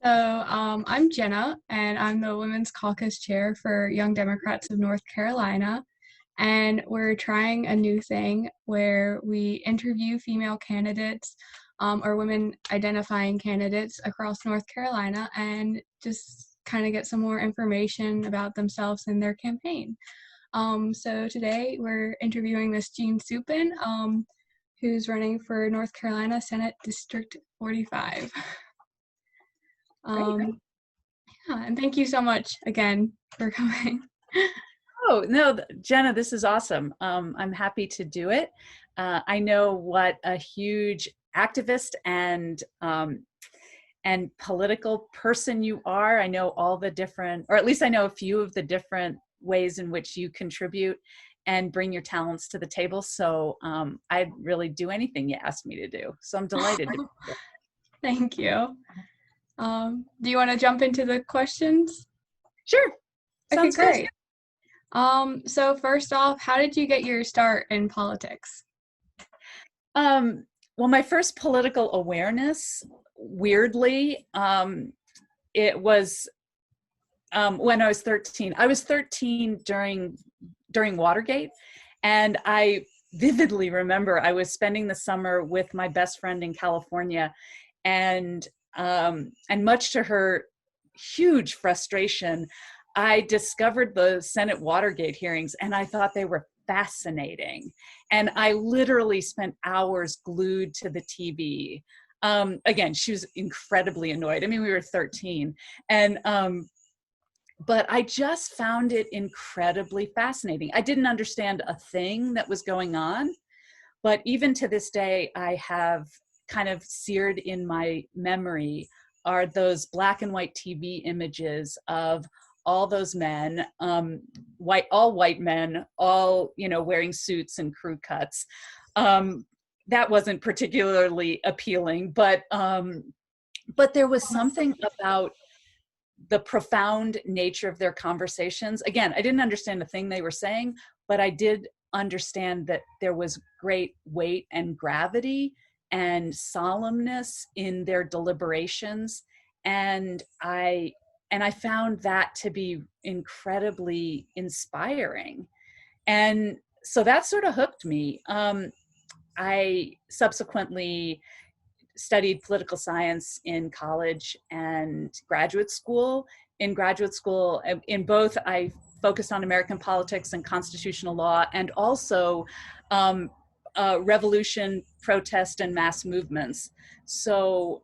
I'm Jenna, and I'm the Women's Caucus Chair for Young Democrats of North Carolina. And we're trying a new thing where we interview female candidates or women identifying candidates across North Carolina and just kind of get some more information about themselves and their campaign. So today we're interviewing Miss Jeanne Supin, who's running for North Carolina Senate District 45. Great. Yeah, and thank you so much again for coming. Oh, no, Jenna, this is awesome. I'm happy to do it. I know what a huge activist and political person you are. I know all the different, or at least I know a few of the different ways in which you contribute and bring your talents to the table. So I'd really do anything you ask me to do. So I'm delighted to be here. Thank you. Do you want to jump into the questions? Sure. Okay, Sounds great. So first off, how did you get your start in politics? Well, my first political awareness, weirdly, it was when I was 13. I was 13 during Watergate, and I vividly remember I was spending the summer with my best friend in California, and much to her huge frustration, I discovered the Senate Watergate hearings, and I thought they were fascinating. And I literally spent hours glued to the TV. Again, she was incredibly annoyed. I mean, we were 13. And but I just found it incredibly fascinating. I didn't understand a thing that was going on, but even to this day, I have kind of seared in my memory are those black and white TV images of all those men, all white men, all, wearing suits and crew cuts. That wasn't particularly appealing, but there was something about the profound nature of their conversations. Again, I didn't understand a thing they were saying, but I did understand that there was great weight and gravity and solemnness in their deliberations. And I found that to be incredibly inspiring. And so that sort of hooked me. I subsequently studied political science in college and graduate school. In graduate school, in both, I focused on American politics and constitutional law, and also revolution, protest, and mass movements. So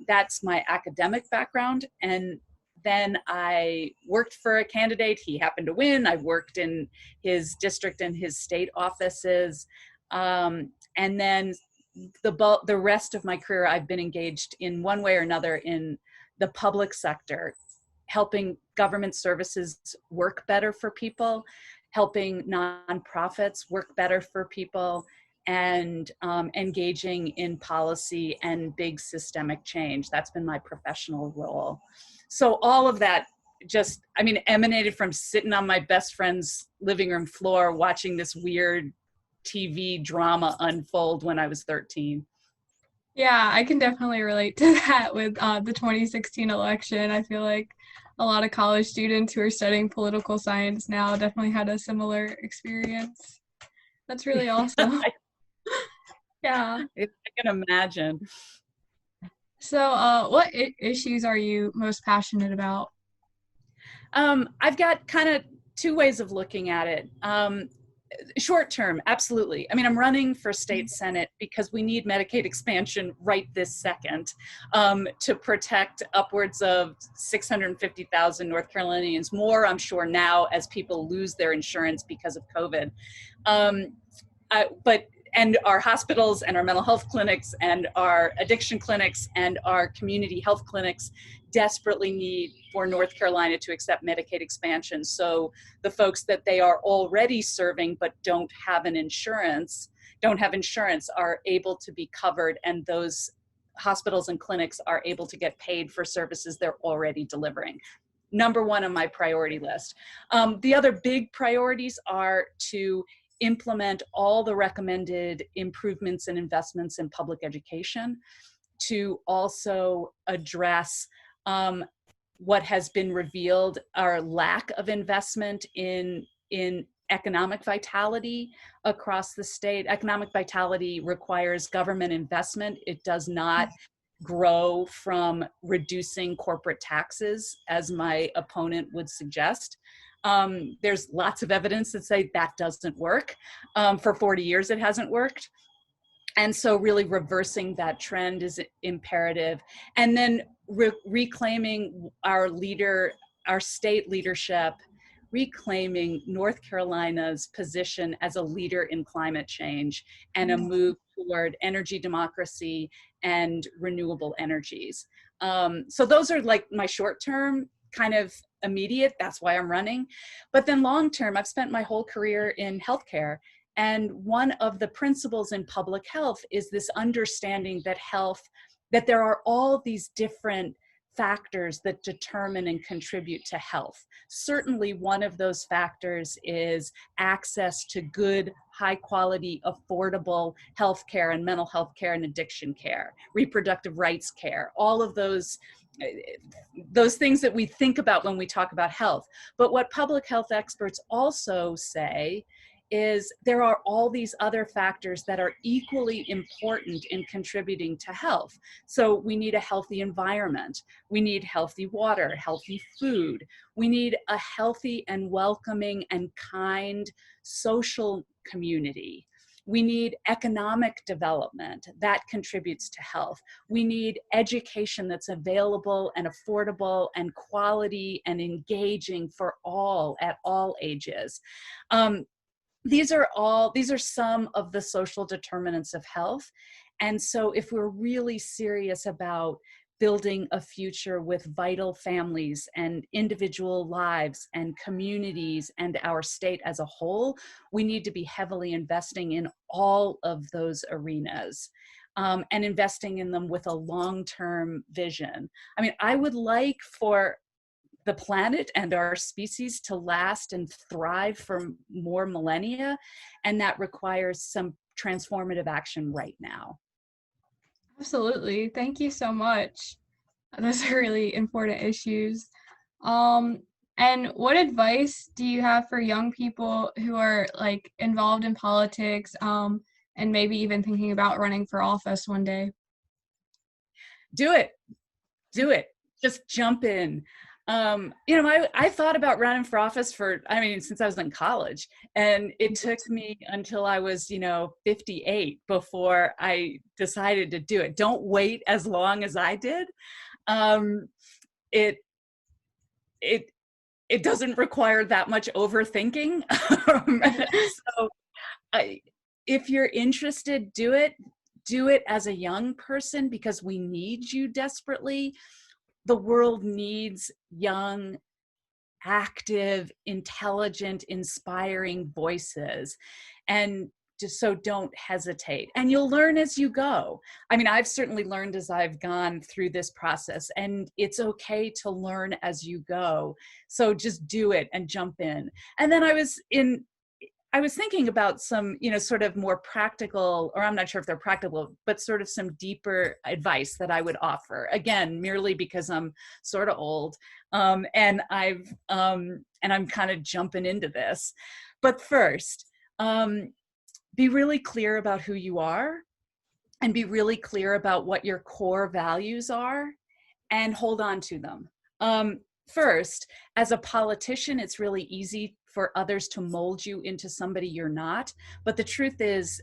that's my academic background. And then I worked for a candidate. He happened to win. I worked in his district and his state offices. And then the rest of my career, I've been engaged in one way or another in the public sector, helping government services work better for people, helping nonprofits work better for people, and engaging in policy and big systemic change. That's been my professional role. So all of that emanated from sitting on my best friend's living room floor watching this weird TV drama unfold when I was 13. Yeah, I can definitely relate to that with the 2016 election. I feel like a lot of college students who are studying political science now definitely had a similar experience. That's really awesome. Yeah. I can imagine. So what issues are you most passionate about? I've got kind of two ways of looking at it. Short term, absolutely. I mean, I'm running for state senate because we need Medicaid expansion right this second to protect upwards of 650,000 North Carolinians, more, I'm sure, now as people lose their insurance because of COVID. And our hospitals and our mental health clinics and our addiction clinics and our community health clinics desperately need for North Carolina to accept Medicaid expansion. So the folks that they are already serving but don't have insurance are able to be covered, and those hospitals and clinics are able to get paid for services they're already delivering. Number one on my priority list. The other big priorities are to implement all the recommended improvements and investments in public education, to also address What has been revealed are lack of investment in economic vitality across the state. Economic vitality requires government investment. It does not grow from reducing corporate taxes, as my opponent would suggest. There's lots of evidence that say that doesn't work. For 40 years, it hasn't worked. And so really reversing that trend is imperative. And then reclaiming our state leadership, reclaiming North Carolina's position as a leader in climate change and a move toward energy democracy and renewable energies. So those are like my short-term kind of immediate, that's why I'm running. But then long-term, I've spent my whole career in healthcare. And one of the principles in public health is this understanding that there are all these different factors that determine and contribute to health. Certainly one of those factors is access to good, high quality, affordable health care and mental health care and addiction care, reproductive rights care, all of those things that we think about when we talk about health. But what public health experts also say is there are all these other factors that are equally important in contributing to health. So we need a healthy environment. We need healthy water, healthy food. We need a healthy and welcoming and kind social community. We need economic development that contributes to health. We need education that's available and affordable and quality and engaging for all at all ages. These are some of the social determinants of health. And so if we're really serious about building a future with vital families and individual lives and communities and our state as a whole, we need to be heavily investing in all of those arenas. And investing in them with a long-term vision. I mean, I would like for the planet and our species to last and thrive for more millennia, and that requires some transformative action right now. Absolutely. Thank you so much. Those are really important issues. And what advice do you have for young people who are like involved in politics, and maybe even thinking about running for office one day? Do it. Just jump in. I thought about running for office since I was in college, and it took me until I was, 58 before I decided to do it. Don't wait as long as I did. It doesn't require that much overthinking. So if you're interested, do it as a young person, because we need you desperately. The world needs young, active, intelligent, inspiring voices. And just so don't hesitate. And you'll learn as you go. I mean, I've certainly learned as I've gone through this process, and it's okay to learn as you go. So just do it and jump in. And then I was thinking about some, sort of more practical, or I'm not sure if they're practical, but sort of some deeper advice that I would offer. Again, merely because I'm sort of old, and I'm kind of jumping into this. But first, be really clear about who you are, and be really clear about what your core values are, and hold on to them. First, as a politician, it's really easy for others to mold you into somebody you're not. But the truth is,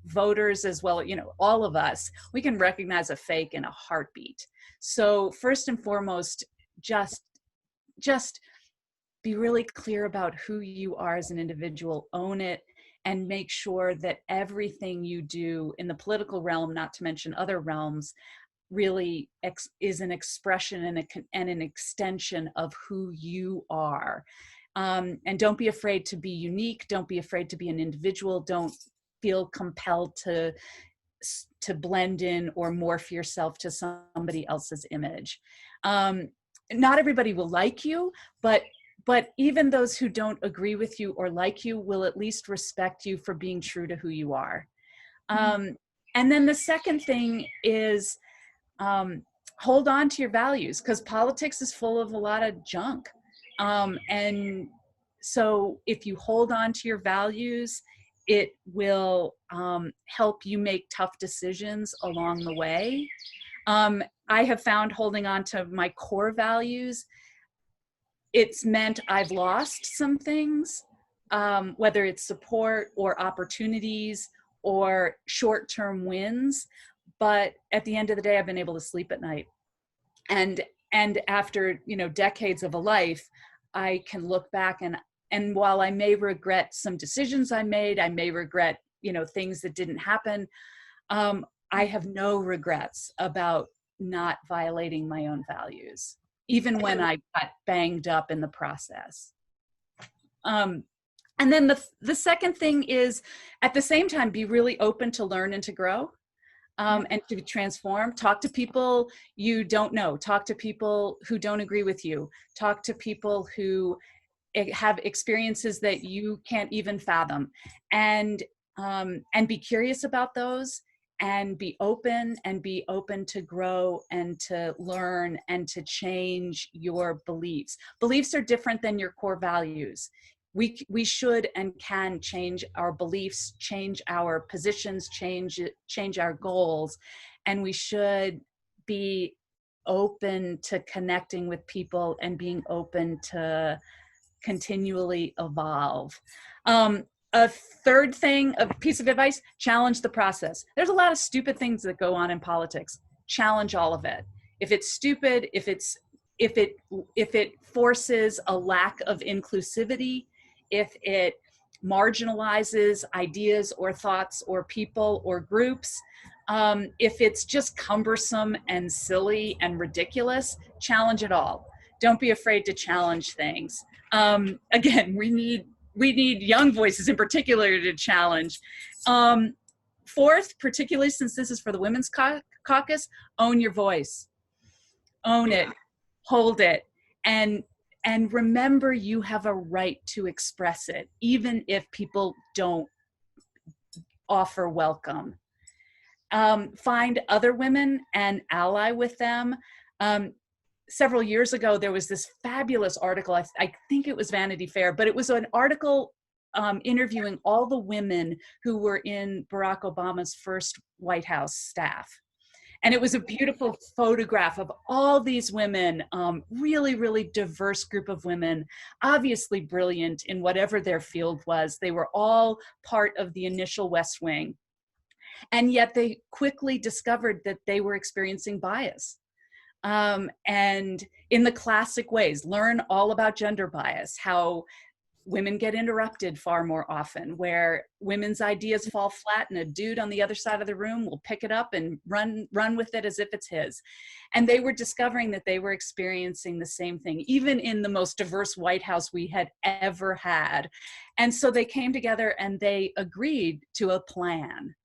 voters as well, all of us, we can recognize a fake in a heartbeat. So first and foremost, just be really clear about who you are as an individual, own it, and make sure that everything you do in the political realm, not to mention other realms, really is an expression and an extension of who you are. And don't be afraid to be unique. Don't be afraid to be an individual. Don't feel compelled to blend in or morph yourself to somebody else's image. Not everybody will like you, but even those who don't agree with you or like you will at least respect you for being true to who you are. And then the second thing is, hold on to your values, because politics is full of a lot of junk. And so if you hold on to your values, it will help you make tough decisions along the way. I have found holding on to my core values, it's meant I've lost some things, whether it's support or opportunities or short-term wins. But at the end of the day, I've been able to sleep at night. And after, decades of a life, I can look back and while I may regret some decisions I made, I may regret, things that didn't happen. I have no regrets about not violating my own values, even when I got banged up in the process. And then the second thing is, at the same time, be really open to learn and to grow, and to transform. Talk to people you don't know. Talk to people who don't agree with you. Talk to people who have experiences that you can't even fathom, and be curious about those, and be open to grow and to learn and to change your beliefs. Beliefs are different than your core values. We should and can change our beliefs, change our positions, change our goals, and we should be open to connecting with people and being open to continually evolve. A third thing, a piece of advice: challenge the process. There's a lot of stupid things that go on in politics. Challenge all of it. If it's stupid, if it forces a lack of inclusivity, if it marginalizes ideas or thoughts or people or groups, if it's just cumbersome and silly and ridiculous, challenge it all. Don't be afraid to challenge things. Again, we need young voices in particular to challenge. Fourth, particularly since this is for the Women's Caucus, own your voice. Own it, hold it, and remember you have a right to express it, even if people don't offer welcome. Find other women and ally with them. Several years ago, there was this fabulous article, I think it was Vanity Fair, but it was an article interviewing all the women who were in Barack Obama's first White House staff. And it was a beautiful photograph of all these women, really, really diverse group of women, obviously brilliant in whatever their field was. They were all part of the initial West Wing. And yet they quickly discovered that they were experiencing bias. And in the classic ways, learn all about gender bias, how women get interrupted far more often, where women's ideas fall flat and a dude on the other side of the room will pick it up and run with it as if it's his. And they were discovering that they were experiencing the same thing, even in the most diverse White House we had ever had. And so they came together and they agreed to a plan,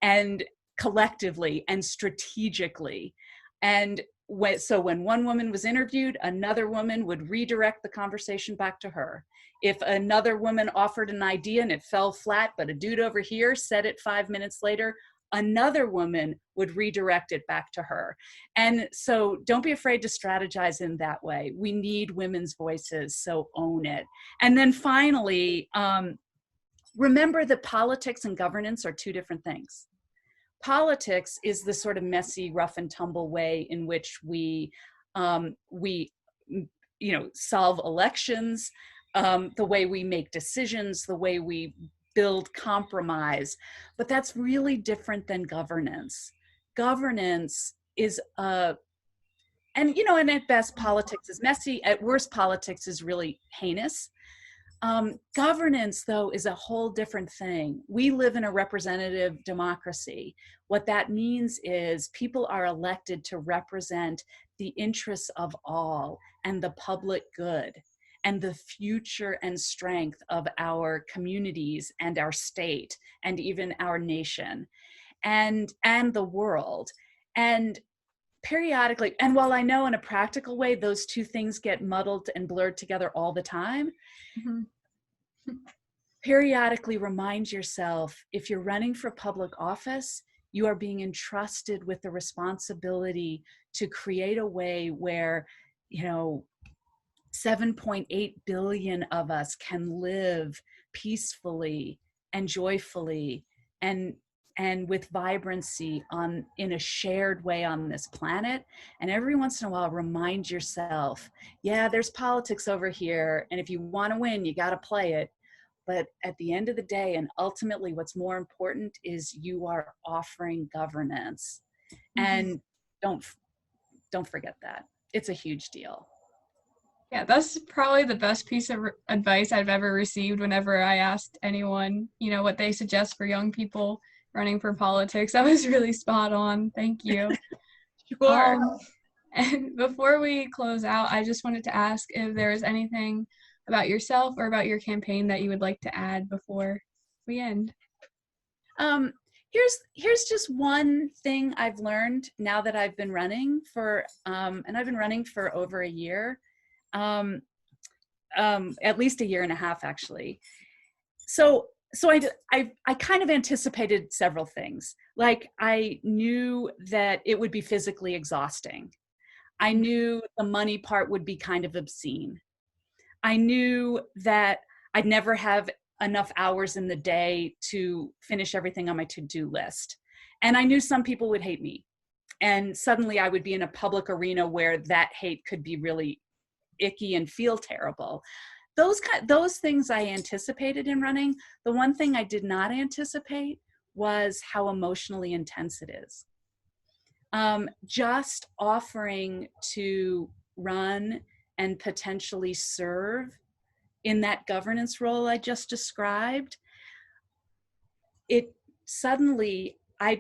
and collectively and strategically. And so when one woman was interviewed, another woman would redirect the conversation back to her. If another woman offered an idea and it fell flat, but a dude over here said it 5 minutes later, another woman would redirect it back to her. And so don't be afraid to strategize in that way. We need women's voices, so own it. And then finally, remember that politics and governance are two different things. Politics is the sort of messy, rough and tumble way in which we solve elections, the way we make decisions, the way we build compromise. But that's really different than governance. Governance is and at best, politics is messy. At worst, politics is really heinous. Governance, though, is a whole different thing. We live in a representative democracy. What that means is people are elected to represent the interests of all and the public good and the future and strength of our communities and our state and even our nation and the world. And periodically, and while I know in a practical way those two things get muddled and blurred together all the time, periodically remind yourself, if you're running for public office, you are being entrusted with the responsibility to create a way where, 7.8 billion of us can live peacefully and joyfully and with vibrancy in a shared way on this planet. And every once in a while, remind yourself, yeah, there's politics over here, and if you want to win, you got to play it. But at the end of the day, and ultimately what's more important, is you are offering governance. And don't forget that. It's a huge deal. Yeah, that's probably the best piece of advice I've ever received whenever I asked anyone, what they suggest for young people running for politics. That was really spot on. Thank you. Sure. And before we close out, I just wanted to ask if there is anything about yourself or about your campaign that you would like to add before we end. Here's just one thing I've learned now that I've been running for, and I've been running for over a year, at least a year and a half, actually. So I kind of anticipated several things. Like, I knew that it would be physically exhausting. I knew the money part would be kind of obscene. I knew that I'd never have enough hours in the day to finish everything on my to-do list. And I knew some people would hate me. And suddenly I would be in a public arena where that hate could be really icky and feel terrible. Those things I anticipated in running. The one thing I did not anticipate was how emotionally intense it is. Just offering to run and potentially serve in that governance role I just described, it suddenly, I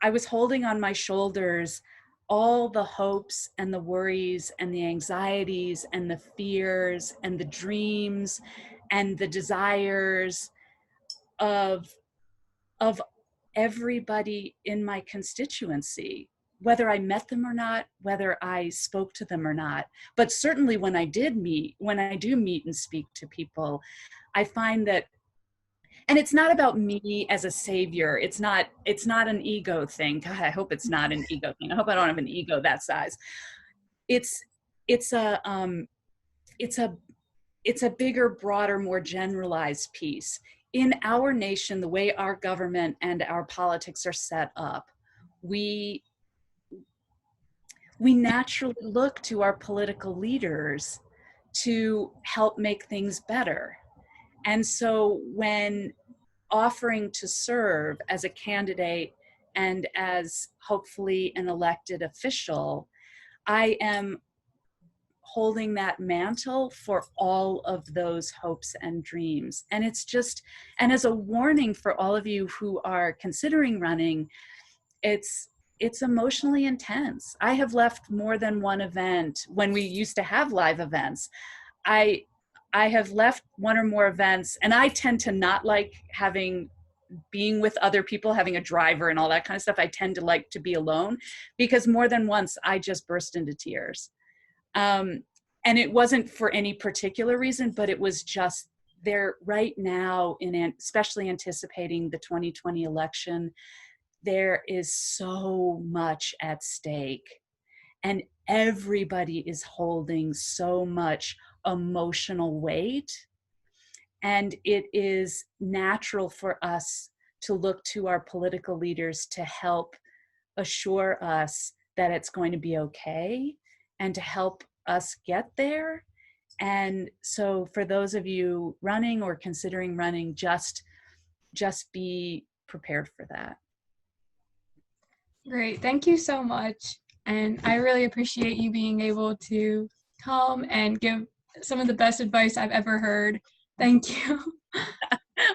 was holding on my shoulders all the hopes and the worries and the anxieties and the fears and the dreams and the desires of everybody in my constituency, whether I met them or not, whether I spoke to them or not. But certainly when I do meet and speak to people, I find that, and it's not about me as a savior. It's not an ego thing. God, I hope it's not an ego thing. I hope I don't have an ego that size. It's a bigger, broader, more generalized piece. In our nation, the way our government and our politics are set up, we naturally look to our political leaders to help make things better. And so when offering to serve as a candidate and as hopefully an elected official, I am holding that mantle for all of those hopes and dreams. And it's just, and as a warning for all of you who are considering running, it's emotionally intense. I have left more than one event when we used to have live events. I have left one or more events, and I tend to not like being with other people, having a driver and all that kind of stuff. I tend to like to be alone, because more than once I just burst into tears. And it wasn't for any particular reason, but it was just there right now, especially anticipating the 2020 election. There is so much at stake, and everybody is holding so much emotional weight. And it is natural for us to look to our political leaders to help assure us that it's going to be okay and to help us get there. And so for those of you running or considering running, just be prepared for that. Great. Thank you so much. And I really appreciate you being able to come and give some of the best advice I've ever heard. Thank you.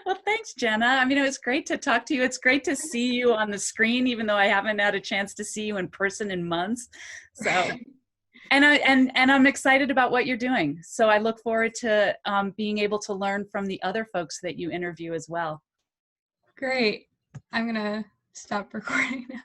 Well, thanks, Jenna. I mean, it was great to talk to you. It's great to see you on the screen, even though I haven't had a chance to see you in person in months. So, and I'm excited about what you're doing. So I look forward to being able to learn from the other folks that you interview as well. Great. I'm going to stop recording now.